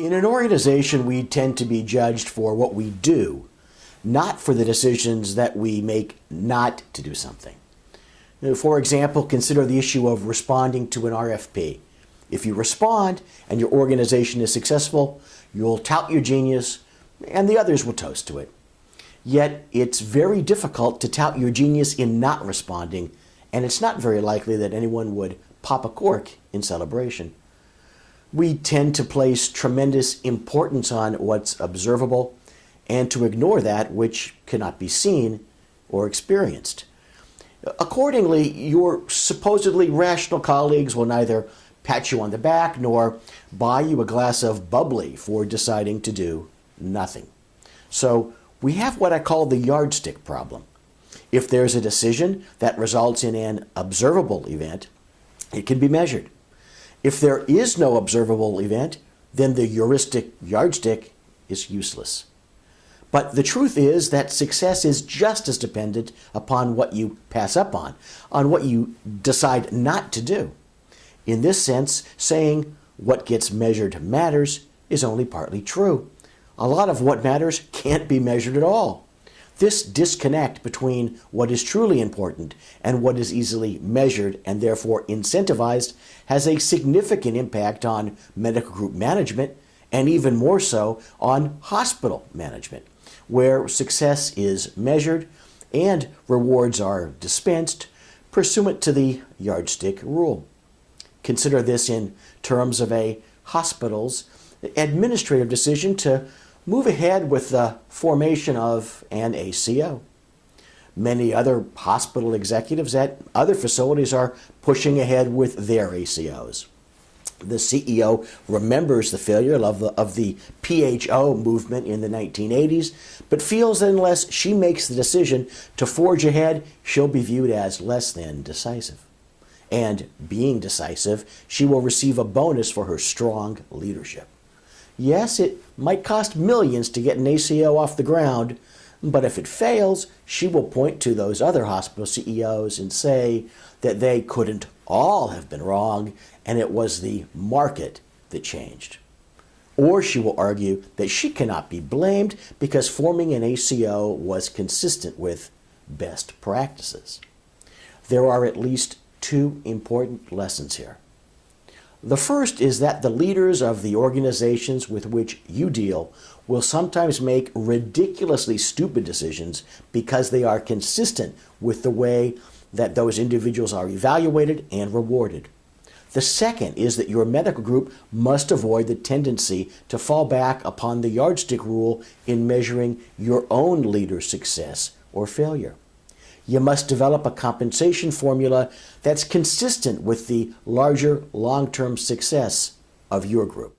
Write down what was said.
In an organization, we tend to be judged for what we do, not for the decisions that we make not to do something. For example, consider the issue of responding to an RFP. If you respond and your organization is successful, you'll tout your genius and the others will toast to it. Yet it's very difficult to tout your genius in not responding, and it's not very likely that anyone would pop a cork in celebration. We tend to place tremendous importance on what's observable and to ignore that which cannot be seen or experienced. Accordingly, your supposedly rational colleagues will neither pat you on the back nor buy you a glass of bubbly for deciding to do nothing. So we have what I call the yardstick problem. If there's a decision that results in an observable event, it can be measured. If there is no observable event, then the heuristic yardstick is useless. But the truth is that success is just as dependent upon what you pass up on what you decide not to do. In this sense, saying what gets measured matters is only partly true. A lot of what matters can't be measured at all. This disconnect between what is truly important and what is easily measured and therefore incentivized has a significant impact on medical group management and even more so on hospital management, where success is measured and rewards are dispensed pursuant to the yardstick rule. Consider this in terms of a hospital's administrative decision to move ahead with the formation of an ACO. Many other hospital executives at other facilities are pushing ahead with their ACOs. The CEO remembers the failure of the PHO movement in the 1980s, but feels that unless she makes the decision to forge ahead, she'll be viewed as less than decisive. And being decisive, she will receive a bonus for her strong leadership. Yes, it might cost millions to get an ACO off the ground, but if it fails, she will point to those other hospital CEOs and say that they couldn't all have been wrong and it was the market that changed. Or she will argue that she cannot be blamed because forming an ACO was consistent with best practices. There are at least two important lessons here. The first is that the leaders of the organizations with which you deal will sometimes make ridiculously stupid decisions because they are consistent with the way that those individuals are evaluated and rewarded. The second is that your medical group must avoid the tendency to fall back upon the yardstick rule in measuring your own leader's success or failure. You must develop a compensation formula that's consistent with the larger long-term success of your group.